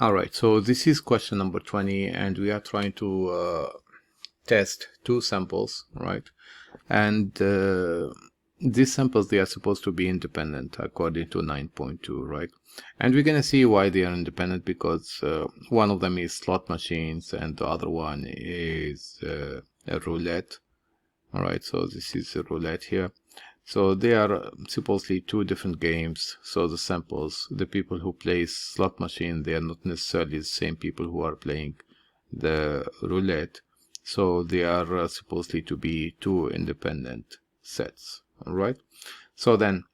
All right, so this is question number 20, and we are trying to test two samples, right? And these samples, they are supposed to be independent according to 9.2, right? And we're going to see why they are independent, because one of them is slot machines and the other one is a roulette. All right, so this is a roulette here. So they are supposedly two different games. So the samples, the people who play slot machine, they are not necessarily the same people who are playing the roulette. So they are supposedly to be two independent sets. All right. So then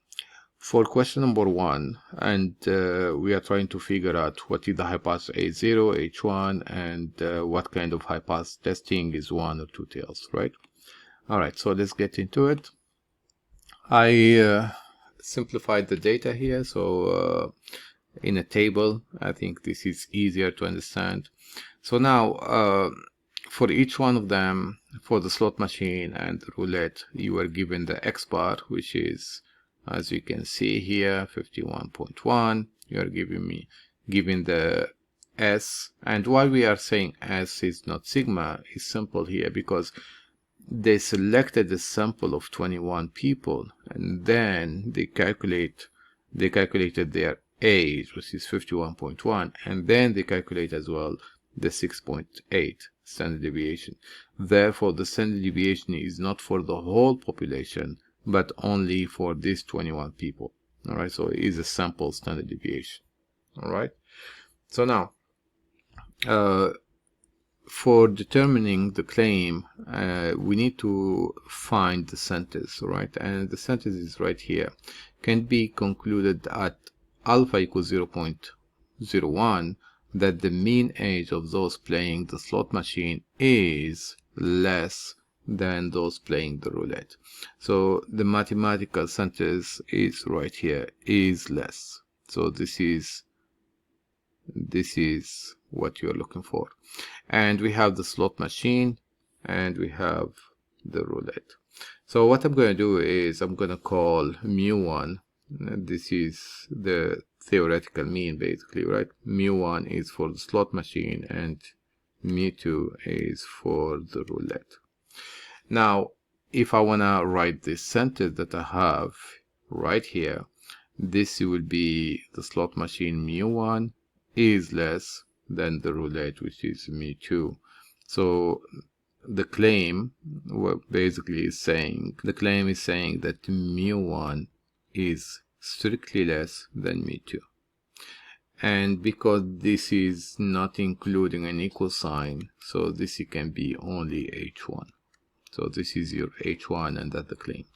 for question number 1, and we are trying to figure out what is the hypothesis H0, H1, and what kind of hypothesis testing is one or two tails, right? All right, so let's get into it. I simplified the data here, so in a table, I think this is easier to understand. So now, for each one of them, for the slot machine and the roulette, you are given the X bar, which is, as you can see here, 51.1. You are giving the S, and why we are saying S is not sigma is simple here, because they selected a sample of 21 people, and then they calculated their age, which is 51.1, and then they calculate as well the 6.8 standard deviation. Therefore, the standard deviation is not for the whole population, but only for these 21 people. All right, so it is a sample standard deviation. All right, so now for determining the claim, we need to find the sentence, right? And the sentence is right here. Can be concluded at alpha equals 0.01 that the mean age of those playing the slot machine is less than those playing the roulette. So the mathematical sentence is right here, is less. So this is what you're looking for. And we have the slot machine and we have the roulette. So what I'm going to do is I'm going to call mu1. This is the theoretical mean, basically, right? Mu1 is for the slot machine and mu2 is for the roulette. Now, if I want to write this sentence that I have right here, this will be the slot machine mu1 is less than the roulette, which is mu2. So the claim basically is saying, that mu1 is strictly less than mu2. And because this is not including an equal sign, so this can be only H1. So this is your H1, and that's the claim.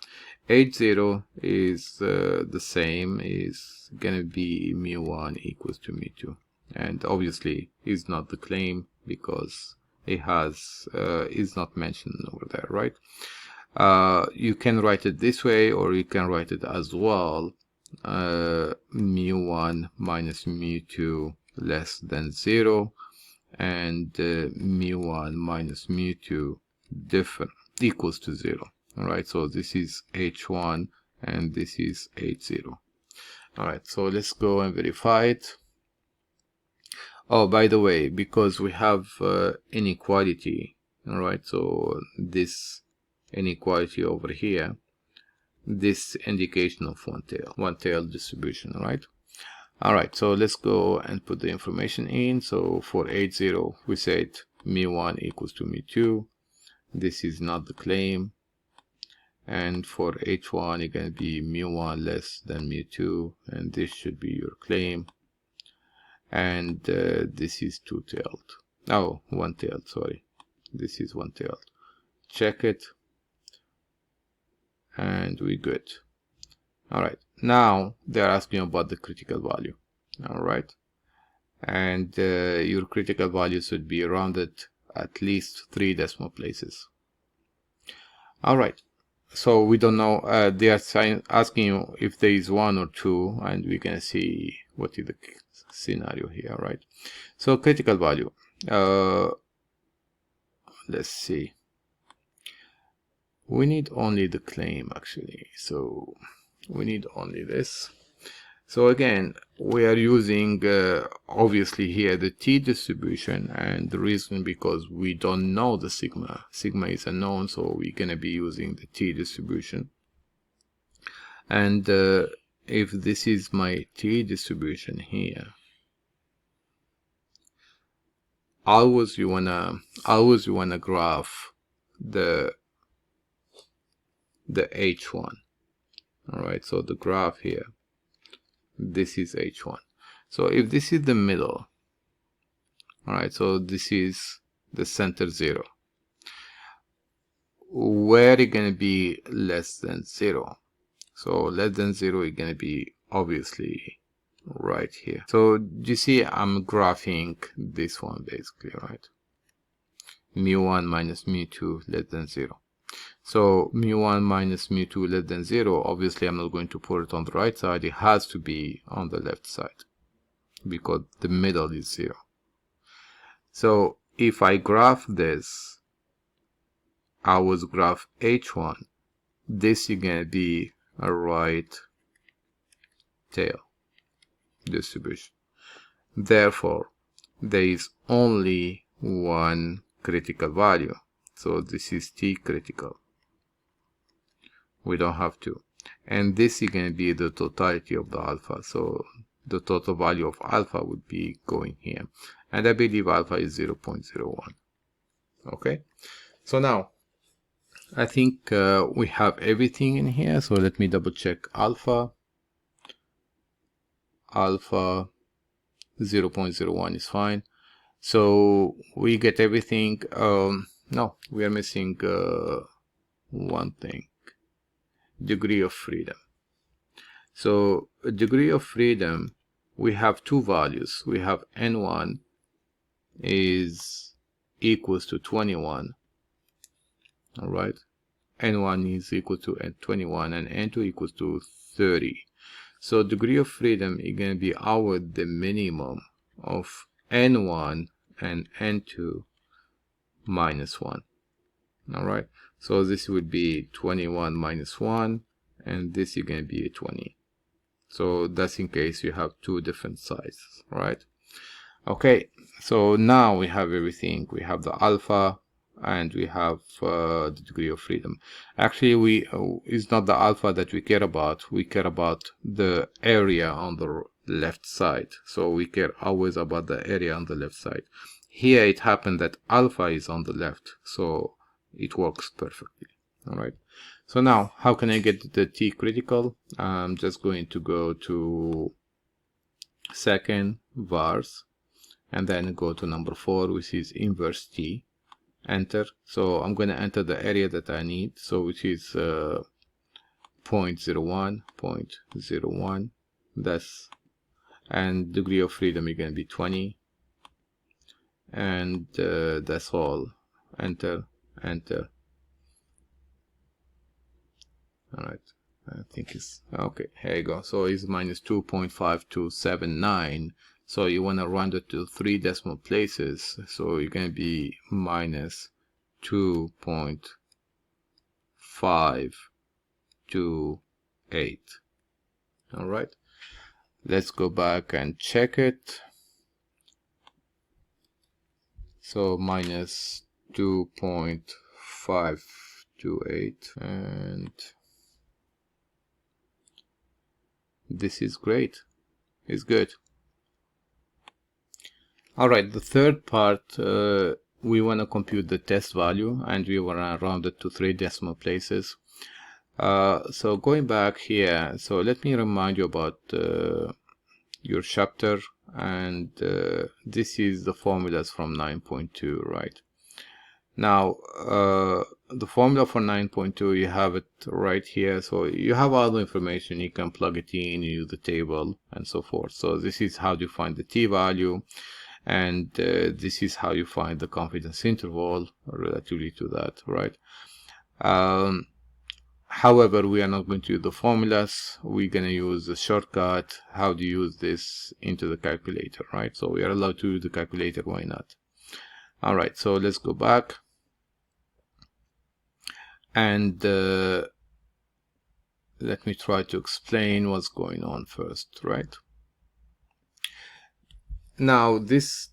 H0 is the same, is gonna be mu1 equals to mu2. And obviously is not the claim because it has is not mentioned over there, right? You can write it this way, or you can write it as well, mu1 minus mu2 less than 0, and mu1 minus mu2 different equals to 0. All right, so this is H1 and this is H0. All right, so let's go and verify it. Oh, by the way, because we have inequality, all right, so this inequality over here, this indication of one tail distribution, right? All right, so let's go and put the information in. So for H0, we said mu1 equals to mu2. This is not the claim. And for H1, it's going to be mu1 less than mu2, and this should be your claim. And this is two-tailed. Oh, one-tailed, sorry. This is one-tailed. Check it. And we're good. All right. Now they're asking about the critical value. All right. And your critical value should be rounded at least 3 decimal places. All right. So we don't know. They are asking you if there is 1 or 2, and we're going to see what is the scenario here, right? So critical value. Let's see. We need only the claim, actually. So we need only this. So again, we are using obviously here the t-distribution, and the reason because we don't know the sigma. Sigma is unknown, so we're going to be using the t-distribution. And if this is my t-distribution here, always you wanna graph the h1. All right, so the graph here, this is h1. So if this is the middle, all right, so this is the center 0, where it gonna be less than 0? So less than 0 is gonna be obviously right here. So you see I'm graphing this one basically, right? mu1 minus mu2 less than 0. So mu1 minus mu2 less than 0, obviously I'm not going to put it on the right side, it has to be on the left side because the middle is 0. So if I graph this, I would graph h1, this is going to be a right tail distribution. Therefore, there is only one critical value. So this is t critical. We don't have to. And this is going to be the totality of the alpha. So the total value of alpha would be going here. And I believe alpha is 0.01. Okay. So now, I think we have everything in here. So let me double check alpha. Alpha 0.01 is fine. So we get everything. No, we are missing one thing. Degree of freedom. So degree of freedom, we have two values. We have n1 is equals to 21. All right, n1 is equal to 21 and n2 equals to 30. So degree of freedom is going to be the minimum of n1 and n2 minus 1. All right, so this would be 21 minus 1, and this is going to be a 20. So that's in case you have two different sizes, right? Okay, so now we have everything. We have the alpha and we have the degree of freedom. Actually, it's not the alpha that we care about. We care about the area on the left side. So we care always about the area on the left side. Here it happened that alpha is on the left, so it works perfectly. All right. So now, how can I get the t critical? I'm just going to go to second vars and then go to number 4, which is inverse t. Enter. So I'm going to enter the area that I need, so which is 0.01, 0.01. That's, and degree of freedom is going to be 20. And that's all. Enter, enter. All right, I think it's okay. Here you go. So it's minus 2.5279. So you want to round it to 3 decimal places. So you're going to be minus 2.528. All right. Let's go back and check it. So minus 2.528, and this is great. It's good. All right, the third part, we want to compute the test value, and we want to round it to 3 decimal places. So going back here, so let me remind you about your chapter, and this is the formulas from 9.2, right? Now, the formula for 9.2, you have it right here. So you have all the information, you can plug it in, you use the table and so forth. So this is how you find the t value, and this is how you find the confidence interval relatively to that, right? However, we are not going to use the formulas. We're going to use the shortcut, how to use this into the calculator, right? So we are allowed to use the calculator, why not? All right, so let's go back. And let me try to explain what's going on first, right? Now this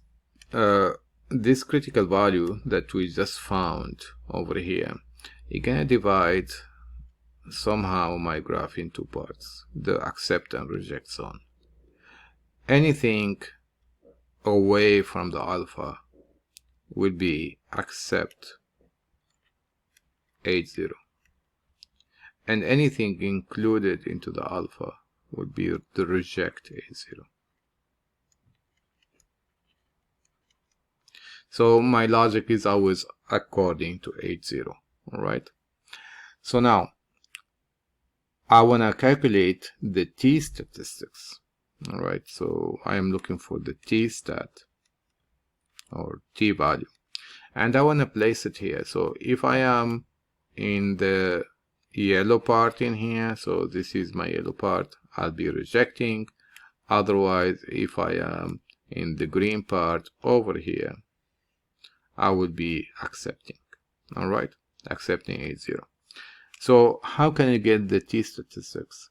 critical value that we just found over here, you're gonna divide somehow my graph in two parts, the accept and reject zone. Anything away from the alpha will be accept H0, and anything included into the alpha would be the reject H0. So my logic is always according to H0, all right? So now I want to calculate the t statistics, all right? So I am looking for the t stat or t value, and I want to place it here. So if I am in the yellow part in here, so this is my yellow part, I'll be rejecting. Otherwise, if I am in the green part over here, I will be accepting, all right? Accepting H0. So how can you get the t statistics?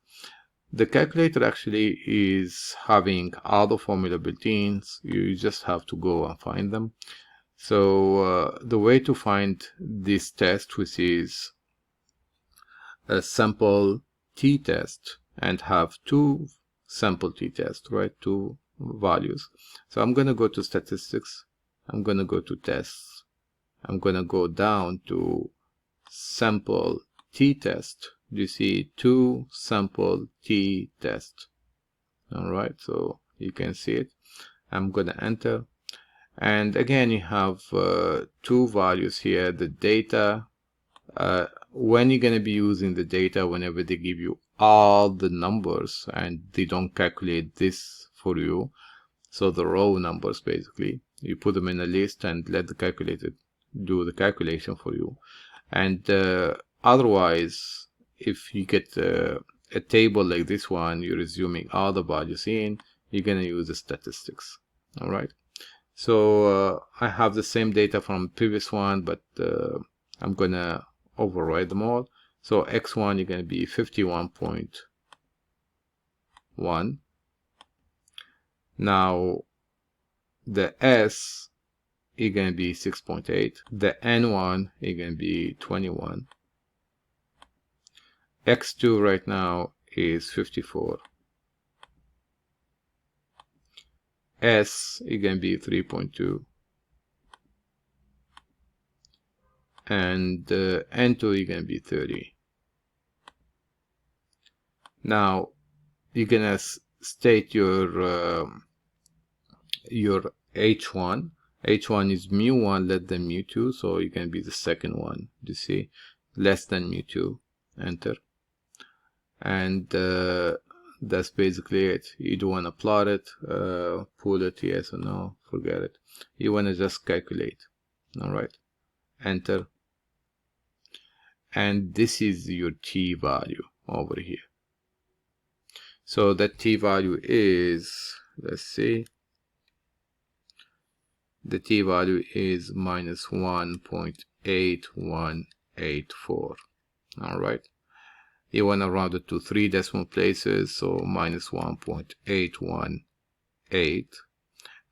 The calculator actually is having all the formula built-in. You just have to go and find them. So the way to find this test, which is a sample t-test, and have two sample t-tests, right? Two values. So I'm going to go to statistics. I'm going to go to tests. I'm going to go down to sample t-test. You see two sample t-test. All right, so you can see it. I'm going to enter. And again, you have two values here, the data. When you're going to be using the data, whenever they give you all the numbers and they don't calculate this for you, so the raw numbers basically, you put them in a list and let the calculator do the calculation for you. And otherwise, if you get a table like this one, you're assuming all the values in, you're going to use the statistics. All right. So I have the same data from previous one, but I'm going to override them all. So x1, you're going to be 51.1. Now the s, you're going to be 6.8. The n1, you're going to be 21. x2 right now is 54. S is going to be 3.2. And N2 is going to be 30. Now, you're going to state your H1. H1 is mu1 less than mu2, so you can be the second one. You see, less than mu2. Enter. And that's basically it. You don't want to plot it, pull it, yes or no, forget it. You want to just calculate. All right. Enter. And this is your t value over here. So that t value is, let's see, the t value is minus 1.8184. all right. You want to round it to 3 decimal places, so minus 1.818,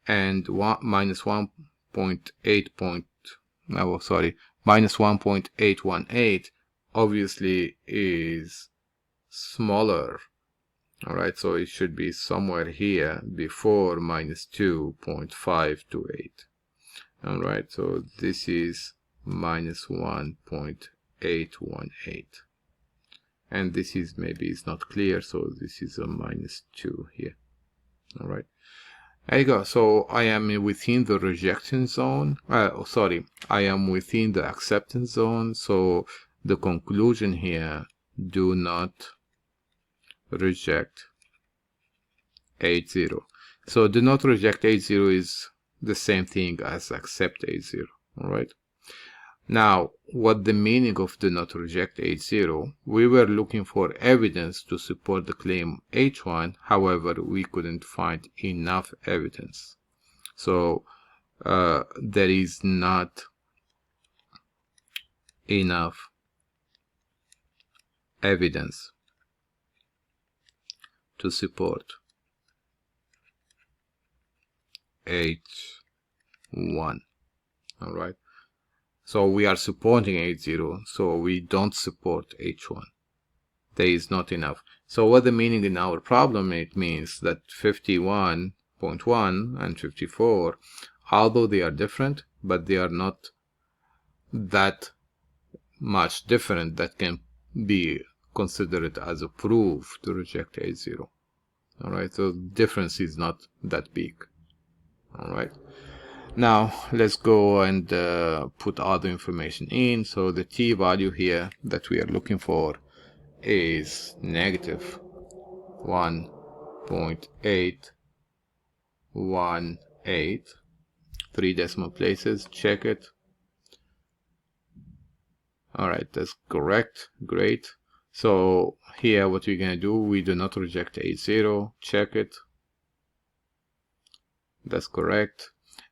and minus 1.818 obviously is smaller. All right, so it should be somewhere here before minus 2.528. all right, so this is minus 1.818, and this is, maybe it's not clear, so this is a minus 2 here. All right, there you go. So I am within the rejection zone. I am within the acceptance zone. So the conclusion here, do not reject H0. So do not reject H0 is the same thing as accept H0. all right. Now, what the meaning of do not reject H0? We were looking for evidence to support the claim H1. However, we couldn't find enough evidence. So there is not enough evidence to support H1. All right. So we are supporting H0, so we don't support H1. There is not enough. So what the meaning in our problem, it means that 51.1 and 54, although they are different, but they are not that much different that can be considered as a proof to reject H0. All right, so the difference is not that big. All right. Now let's go and put all the information in. So the t value here that we are looking for is negative 1.818, 3 decimal places. Check it. All right, that's correct. Great. So here what we're going to do, we do not reject H0. Check it. That's correct.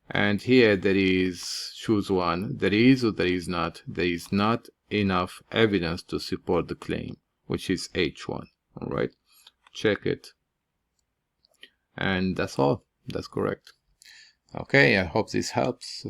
And here there is, choose one. There is or there is not. There is not enough evidence to support the claim, which is H1. All right, check it. And that's all. That's correct. Okay, I hope this helps.